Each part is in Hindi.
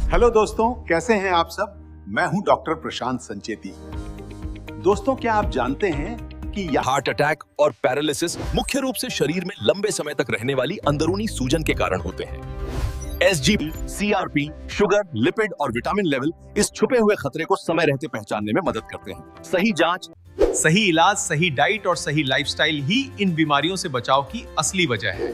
हेलो दोस्तों, कैसे हैं आप सब। मैं हूं डॉक्टर प्रशांत संचेती। दोस्तों, क्या आप जानते हैं कि हार्ट अटैक और पैरालिसिस मुख्य रूप से शरीर में लंबे समय तक रहने वाली अंदरूनी सूजन के कारण होते हैं। एसजीपी, सीआरपी, शुगर, लिपिड और विटामिन लेवल इस छुपे हुए खतरे को समय रहते पहचानने में मदद करते हैं। सही जांच, सही इलाज, सही डाइट और सही लाइफस्टाइल ही इन बीमारियों से बचाव की असली वजह है।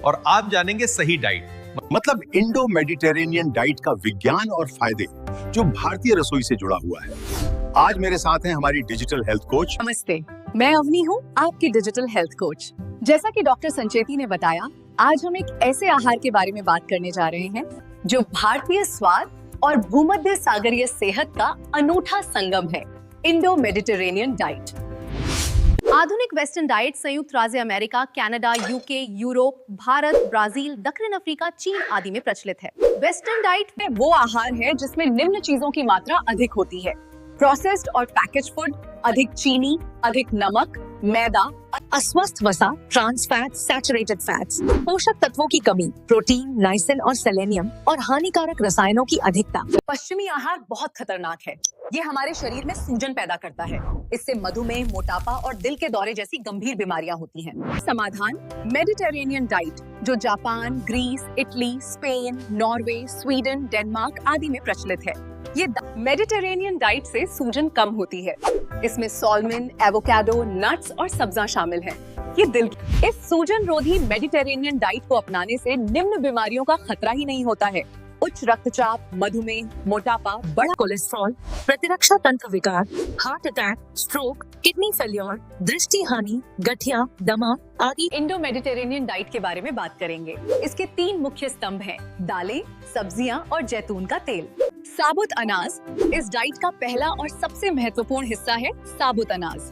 और आप जानेंगे सही डाइट मतलब इंडो मेडिटेरेनियन डाइट का विज्ञान और फायदे जो भारतीय रसोई से जुड़ा हुआ है। आज मेरे साथ हैं हमारी डिजिटल हेल्थ कोच। नमस्ते, मैं अवनी हूँ, आपकी डिजिटल हेल्थ कोच। जैसा कि डॉक्टर संचेती ने बताया, आज हम एक ऐसे आहार के बारे में बात करने जा रहे हैं जो भारतीय स्वाद और भूमध्य सागरीय सेहत का अनूठा संगम है, इंडो मेडिटेरेनियन डाइट। आधुनिक वेस्टर्न डाइट संयुक्त राज्य America, Canada, UK, Europe, Bharat, Brazil, दक्षिण अफ्रीका, चीन आदि में प्रचलित है। वेस्टर्न डाइट में वो आहार है जिसमें निम्न चीजों की मात्रा अधिक होती है: प्रोसेस्ड और पैकेज फूड, अधिक चीनी, अधिक नमक, मैदा, अस्वस्थ वसा, ट्रांस फैट, सैचुरेटेड फैट्स, पोषक तत्वों की कमी, प्रोटीन, नाइसिन और सेलेनियम और हानिकारक रसायनों की अधिकता। पश्चिमी आहार बहुत खतरनाक है। ये हमारे शरीर में सूजन पैदा करता है। इससे मधुमेह, मोटापा और दिल के दौरे जैसी गंभीर बीमारियां होती हैं। समाधान: मेडिटेरेनियन डाइट, जो Japan, Greece, Italy, Spain, Norway, Sweden, Denmark आदि में प्रचलित है। ये मेडिटेरेनियन डाइट से सूजन कम होती है। इसमें सॉल्मन, एवोकाडो, नट्स और सब्जियां शामिल हैं। ये दिल इस सूजन रोधी मेडिटेरेनियन डाइट को अपनाने से निम्न बीमारियों का खतरा ही नहीं होता है: उच्च रक्तचाप, मधुमेह, मोटापा, बड़ा कोलेस्ट्रॉल, प्रतिरक्षा तंत्र विकार, heart attack, stroke, kidney failure, दृष्टि हानि, गठिया, दमा आदि। इंडो मेडिटेरेनियन डाइट के बारे में बात करेंगे। इसके 3 मुख्य स्तंभ हैं: दालें, सब्जियां और जैतून का तेल। साबुत अनाज इस डाइट का पहला और सबसे महत्वपूर्ण हिस्सा है। साबुत अनाज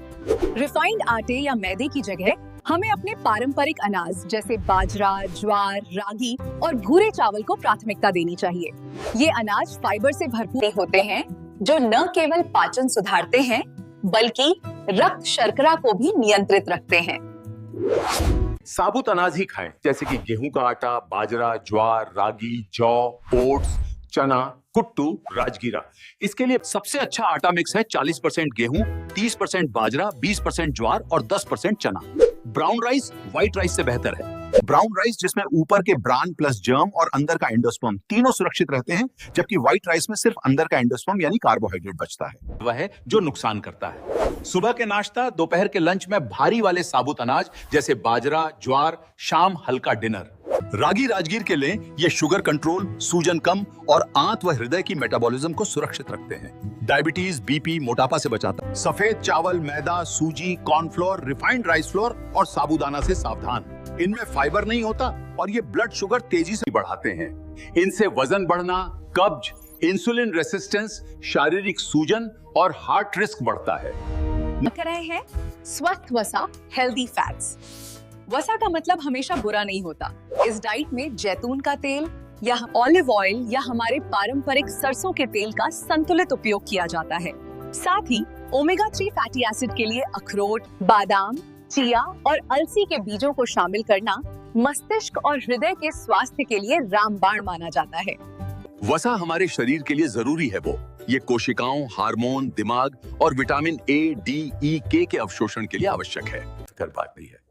रिफाइंड आटे या मैदे की जगह हमें अपने पारंपरिक अनाज जैसे बाजरा, ज्वार, रागी और भूरे चावल को प्राथमिकता देनी चाहिए। ये अनाज फाइबर से भरपूर होते हैं जो न केवल पाचन सुधारते हैं बल्कि रक्त शर्करा को भी नियंत्रित रखते हैं। साबुत अनाज ही खाएं, जैसे कि गेहूं का आटा, बाजरा, ज्वार, रागी, जौ, ओट्स, चना, कुट्टू, राजगीरा। इसके लिए सबसे अच्छा आटा मिक्स है 40% गेहूं, 30% बाजरा, 20% ज्वार और 10% चना। ब्राउन राइस व्हाइट राइस से बेहतर है। ब्राउन राइस जिसमें ऊपर के ब्रान प्लस जर्म और अंदर का एंडोस्पर्म तीनों सुरक्षित रहते हैं, जबकि व्हाइट राइस में सिर्फ अंदर का एंडोस्पर्म यानी कार्बोहाइड्रेट बचता है, वह है जो नुकसान करता है। सुबह के नाश्ता, दोपहर के लंच में भारी वाले साबुत अनाज जैसे बाजरा, ज्वार, शाम हल्का डिनर। रागी राजगीर के लें, ये शुगर कंट्रोल, सूजन कम और आंत व हृदय की मेटाबॉलिज्म को सुरक्षित रखते हैं। डायबिटीज, बीपी, मोटापा से बचाता है। सफेद चावल, मैदा, सूजी, कॉर्नफ्लोर, रिफाइंड राइस फ्लोर और साबूदाना से सावधान। इनमें फाइबर नहीं होता और ये ब्लड शुगर तेजी से बढ़ाते हैं। इनसे वजन बढ़ना, कब्ज, इंसुलिन रेसिस्टेंस, शारीरिक सूजन और हार्ट रिस्क बढ़ता है। कर रहे हैं स्वस्थ वसा, हेल्दी फैट्स। वसा का मतलब हमेशा बुरा नहीं होता। इस डाइट में जैतून का तेल या ऑलिव ऑयल या हमारे पारंपरिक सरसों के तेल का संतुलित उपयोग किया जाता है। साथ ही ओमेगा 3 फैटी एसिड के लिए अखरोट, बादाम, चिया और अलसी के बीजों को शामिल करना मस्तिष्क और हृदय के स्वास्थ्य के लिए रामबाण माना जाता है। वसा हमारे शरीर के लिए जरूरी है। ये कोशिकाओं, हार्मोन, दिमाग और विटामिन ए, डी, ई, के अवशोषण के लिए आवश्यक है। बात नहीं है।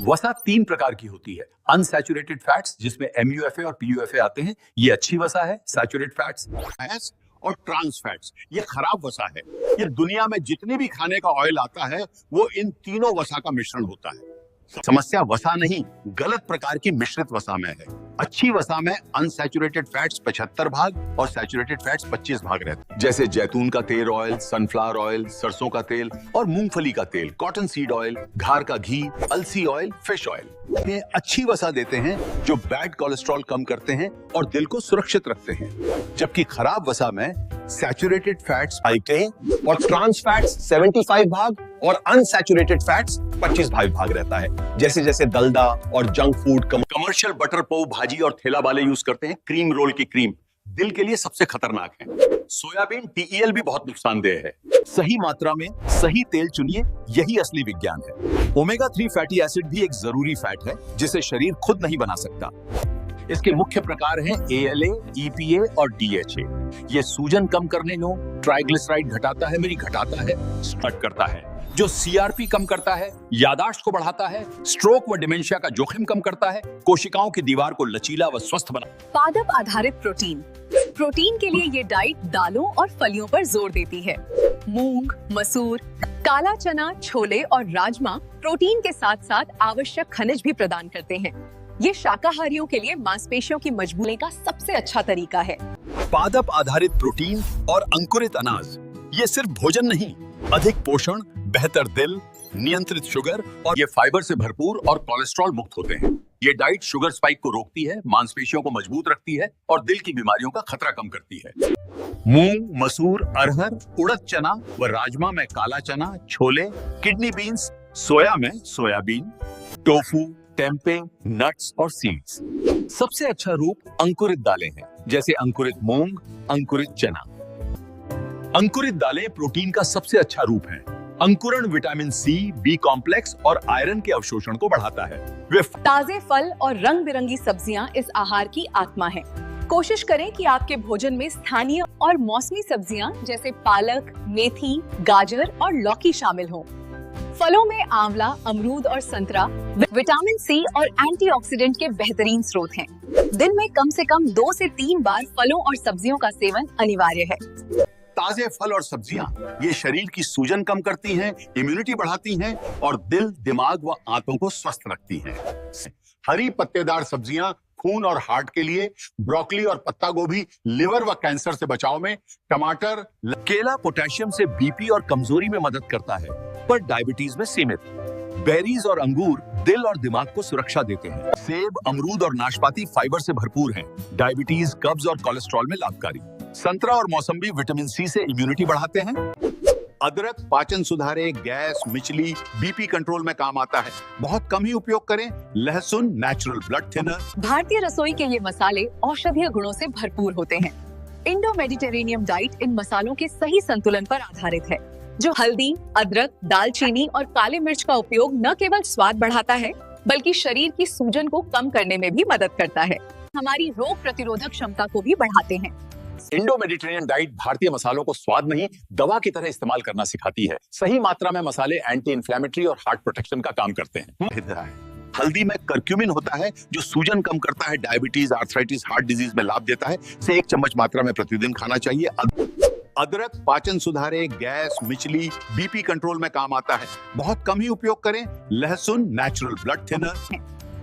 वसा 3 प्रकार की होती है। अनसैचुरेटेड फैट्स जिसमें MUFA और PUFA आते हैं, ये अच्छी वसा है। सैचुरेटेड फैट्स और ट्रांस फैट्स, ये खराब वसा है। ये दुनिया में जितने भी खाने का ऑयल आता है वो इन तीनों वसा का मिश्रण होता है। समस्या वसा नहीं, गलत प्रकार की मिश्रित वसा में है। अच्छी वसा में अनसैचुरेटेड फैट्स 75 भाग और सैचुरेटेड फैट्स 25 भाग रहते हैं, जैसे जैतून का तेल ऑयल, सनफ्लावर ऑयल, सरसों का तेल और मूंगफली का तेल, कॉटन सीड ऑयल, घार का घी, अलसी ऑयल, फिश ऑयल। ये अच्छी वसा देते हैं जो बैड कोलेस्ट्रॉल कम करते हैं और दिल को सुरक्षित रखते हैं, जबकि खराब वसा में सैचुरेटेड फैट्स 5 और ट्रांस फैट्स 75 भाग और अनसैचुरेटेड फैट्स 25 भाग रहता है। जैसे जैसे दलदा और जंक फूड, कमर्शियल बटर पाव भाजी और ठेला वाले यूज करते हैं क्रीम रोल की क्रीम, दिल के लिए सबसे खतरनाक है। सोयाबीन TEL भी बहुत नुकसानदेह है। सही मात्रा में सही तेल चुनिए, यही असली विज्ञान है। ओमेगा 3 फैटी एसिड भी एक जरूरी फैट है जिसे शरीर खुद नहीं बना सकता। इसके मुख्य प्रकार हैं ALA, EPA और DHA। ये सूजन कम करने को, ट्राइग्लिसराइड घटाता है, स्टट करता है, जो CRP कम करता है, यादाश्त को बढ़ाता है, स्ट्रोक व डिमेंशिया का जोखिम कम करता है, कोशिकाओं की दीवार को लचीला व स्वस्थ बनाता है। पादप आधारित प्रोटीन के लिए ये डाइट दालों और फलियों पर जोर देती है। मूंग, मसूर, काला चना, छोले और राजमा प्रोटीन के साथ साथ आवश्यक खनिज भी प्रदान करते हैं। ये शाकाहारियों के लिए मांसपेशियों की मजबूती का सबसे अच्छा तरीका है। पादप आधारित प्रोटीन और अंकुरित अनाज ये सिर्फ भोजन नहीं, अधिक पोषण, बेहतर दिल, नियंत्रित शुगर और ये फाइबर से भरपूर और कोलेस्ट्रॉल मुक्त होते हैं। ये डाइट शुगर स्पाइक को रोकती है, मांसपेशियों को मजबूत रखती है और दिल की बीमारियों का खतरा कम करती है। मूंग, मसूर, अरहर, उड़द चना व राजमा में काला चना, छोले, किडनी बीन्स, सोया में सोयाबीन, टोफू, टेम्पे, नट्स और सीड्स। सबसे अच्छा रूप अंकुरित दालें हैं, जैसे अंकुरित मूंग, अंकुरित चना। अंकुरित दालें प्रोटीन का सबसे अच्छा रूप है। अंकुरण विटामिन C, B कॉम्प्लेक्स और आयरन के अवशोषण को बढ़ाता है। वे ताजे फल और रंग बिरंगी सब्जियां इस आहार की आत्मा हैं। कोशिश करें कि आपके भोजन में स्थानीय और मौसमी सब्जियां जैसे पालक, मेथी, गाजर और लौकी शामिल हों। फलों में आंवला, अमरूद और संतरा विटामिन C और एंटीऑक्सीडेंट के बेहतरीन स्रोत हैं। दिन में कम से कम 2 से 3 बार फलों और सब्जियों का सेवन अनिवार्य है। ताजे फल और सब्जियां ये शरीर की सूजन कम करती हैं, इम्यूनिटी बढ़ाती हैं और दिल, दिमाग व आंतों को स्वस्थ रखती हैं। हरी पत्तेदार सब्जियां खून और हार्ट के लिए, ब्रोकली और पत्ता गोभी लिवर व कैंसर से बचाव में, टमाटर, केला पोटेशियम से बीपी और कमजोरी में मदद करता है, पर डायबिटीज में सीमित। बेरीज और अंगूर दिल और दिमाग को सुरक्षा देते हैं। सेब, अमरूद और नाशपाती फाइबर से भरपूर हैं, डायबिटीज, कब्ज और कोलेस्ट्रॉल में लाभकारी। संतरा और मौसम्बी विटामिन C से इम्यूनिटी बढ़ाते हैं। अदरक पाचन सुधारे, गैस, मिचली, बीपी कंट्रोल में काम आता है। बहुत कम ही उपयोग करें। लहसुन नेचुरल ब्लड थिनर। भारतीय रसोई के ये मसाले औषधीय गुणों से भरपूर होते हैं। इंडो मेडिटेरेनियन डाइट इन मसालों के सही संतुलन पर आधारित है, जो हल्दी, अदरक, दालचीनी और काले मिर्च का उपयोग न केवल स्वाद बढ़ाता है, बल्कि शरीर की सूजन को कम करने में भी मदद करता है। हमारी रोग प्रतिरोधक क्षमता को भी बढ़ाते हैं। इंडो मेडिटेरेनियन डाइट भारतीय मसालों को स्वाद नहीं, दवा की तरह इस्तेमाल करना सिखाती है। सही मात्रा में मसाले एंटी इन्फ्लेमेटरी और हार्ट प्रोटेक्शन का काम करते हैं। हल्दी में करक्यूमिन होता है, जो सूजन कम करता है, डायबिटीज, आर्थराइटिस, हार्ट डिजीज में लाभ देता है। इसे 1 चम्मच मात्रा में प्रतिदिन खाना चाहिए। अदरक पाचन सुधारे, गैस, मिचली, बीपी कंट्रोल में काम आता है। बहुत कम ही उपयोग करें। लहसुन नेचुरल ब्लड थिनर।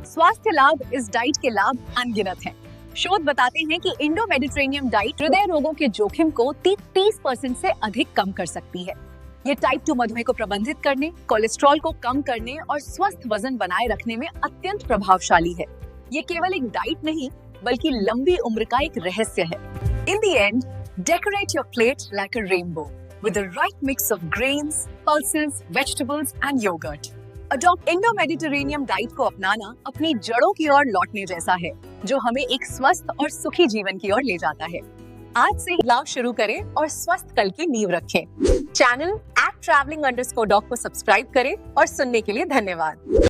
स्वास्थ्य लाभ इस डाइट के लाभ अनगिनत हैं। शोध बताते हैं कि इंडो मेडिटेरेनियन डाइट हृदय रोगों के जोखिम को 30% से अधिक कम कर सकती है। ये टाइप 2 मधुमेह को प्रबंधित करने, कोलेस्ट्रॉल को कम करने और स्वस्थ वजन बनाए रखने में अत्यंत प्रभावशाली है। ये केवल एक डाइट नहीं, बल्कि लंबी उम्र का एक रहस्य है। In the end, decorate your plate like a rainbow with the right mix of grains, pulses, vegetables and yogurt. Adopt Indo-Mediterranean diet को अपनाना अपनी जड़ों की ओर लौटने जैसा है, जो हमें एक स्वस्थ और सुखी जीवन की ओर ले जाता है। आज से बदलाव शुरू करें और स्वस्थ कल की नींव रखें। चैनल @traveling_doc को सब्सक्राइब करें और सुनने के लिए धन्यवाद।